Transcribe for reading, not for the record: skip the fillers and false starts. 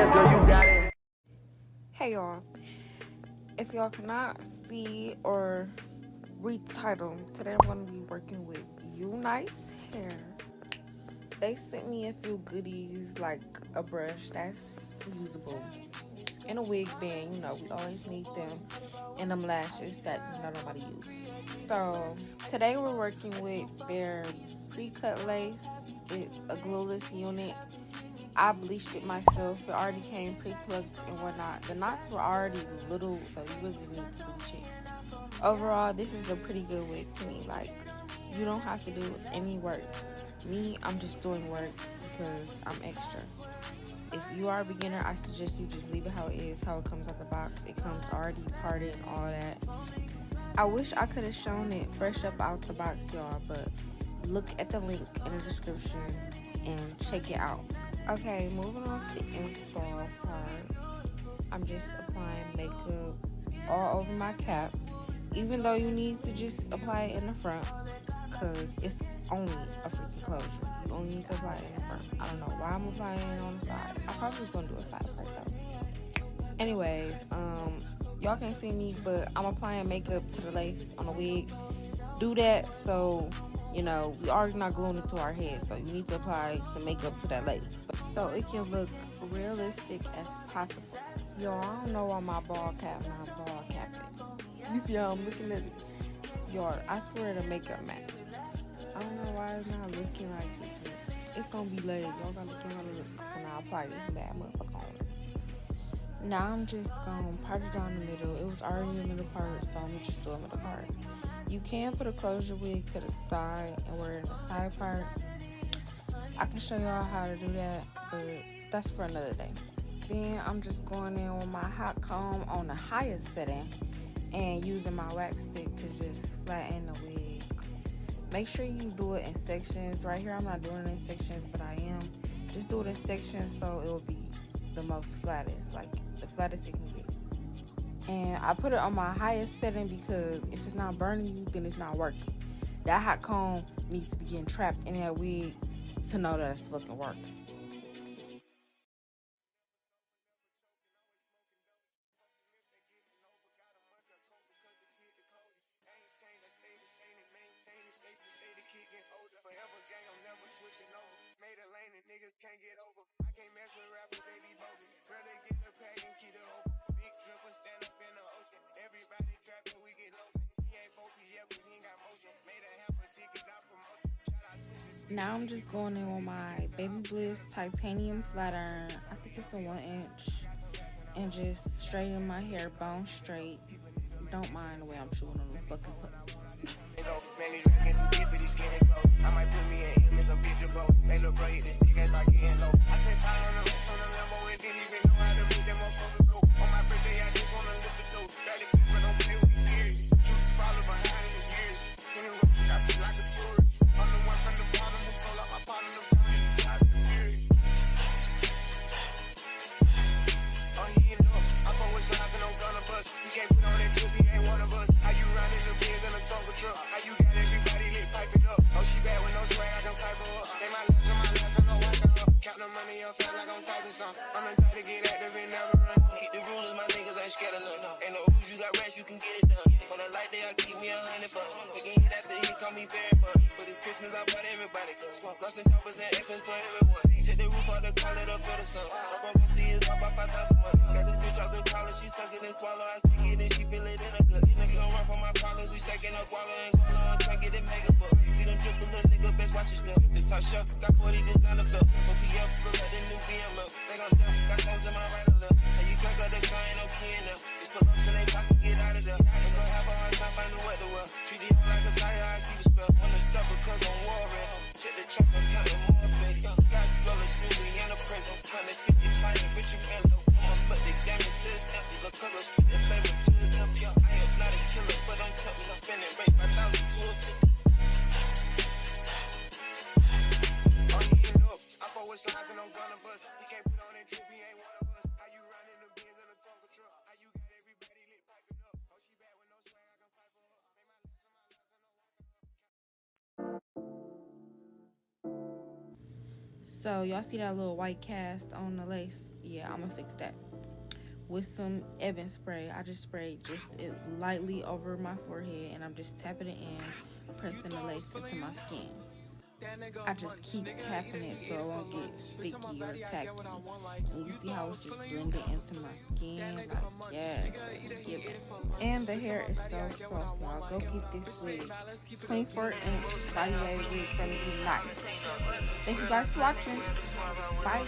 hands, know you got it. Hey y'all, if y'all cannot see or read the title, today I'm going to be working with Unice hair. They sent me a few goodies like a brush that's usable and a wig band, we always need them, and them lashes that nobody uses. So today we're working with their pre-cut lace. It's a glueless unit. I bleached it myself. It already came pre-plucked and whatnot. The knots were already little, so you really need to bleach it. Overall, this is a pretty good wig to me. Like, you don't have to do any work. Me, I'm just doing work because I'm extra. If you are a beginner, I suggest you just leave it how it is, how it comes out the box. It comes already parted and all that. I wish I could have shown it fresh up out the box, y'all, but look at the link in the description and check it out. Okay, moving on to the install part. I'm just applying makeup all over my cap, even though you need to just apply it in the front because it's only a freaking closure. You only need to apply it in the front. I don't know why I'm applying it on the side. I probably was going to do a side part though. Anyways, y'all can't see me, but I'm applying makeup to the lace on the wig. Do that so we already not gluing it to our head, so you need to apply some makeup to that lace so it can look realistic as possible. Y'all, I don't know why my ball cap not ball capping. You see how I'm looking at it? Y'all, I swear the makeup match. I don't know why it's not looking like it. It's gonna be laid. Y'all gonna look when I apply this bad motherfucker on it. Now I'm just gonna part it down the middle. It was already in the middle part, so I'm just doing the middle part. You can put a closure wig to the side and wear it in the side part. I can show y'all how to do that, but that's for another day. Then I'm just going in with my hot comb on the highest setting and using my wax stick to just flatten the wig. Make sure you do it in sections. Right here I'm not doing it in sections, but I am. Just do it in sections so it will be the most flattest, like the flattest it can get. And I put it on my highest setting because if it's not burning you, then it's not working. That hot comb needs to be getting trapped in that wig to know that it's fucking working. Now I'm just going in with my Baby Bliss titanium flat iron. I think it's a 1 inch. And just straighten my hair bone straight. Don't mind the way I'm chewing on the fucking puppets. You can't put on that drip, he ain't one of us. How you run in your beers in a Tonka truck? How you got everybody lit piping up? Oh, she bad with no swag, I can pipe her up. They my last on my last, I know I got up. Count the money up, feel like I'm typing some. I'm the type to get active and never run. Keep the rulers, my niggas ain't scared of none. Ain't no rules, you got rest, you can get it done. On a light day, I keep me 100 bucks. Making hit after he call me very fun. For the Christmas, I bought everybody. Lost and choppers and infants for everyone. Take the roof off the collar, up for the sun. I broke my see is up by 5,000 money. Got this bitch off the collar, she suck it and swallow. I stick it and she feel it in her gut. Nigga gon' run for my problems, we second up wallow and guala and try get it mega book. See them triple little nigga, best watch your step. This top shelf, got 40 designer belt. OPF, look like the new BM up. They gon' dump, got clothes in my right or left. And you can't go the car, ain't no key in them. Just put us in they pocket, get out of there. They gon' have a hard time finding what to wear. Treat the hoe like a tire, I keep a spell. On the stuff because I'm warring. Check the tracks, I'm counting more fake. Sky Explorer, Snoopy, in the prison. Turn this 50, flying, Richard Mello. I'ma put the game into his temple. Look, cause I spit the flavor to the temple. I am not a killer, but I'm tempted. I'm spending rate 5,000 to a 50. Oh, he ain't up. I forward slides and I'm gonna bust. He can't put on that drip, he ain't So y'all see that little white cast on the lace? Yeah, I'm gonna fix that with some Ebin spray. I just sprayed just it lightly over my forehead, and I'm just tapping it in, pressing the lace into my skin. I just keep tapping it so it won't get sticky or tacky. And you see how it's just blending into my skin? Like, yes, give it. And the hair is so soft, y'all. Go get this wig. 24-inch body wave wig from Unice. Thank you guys for watching. Bye.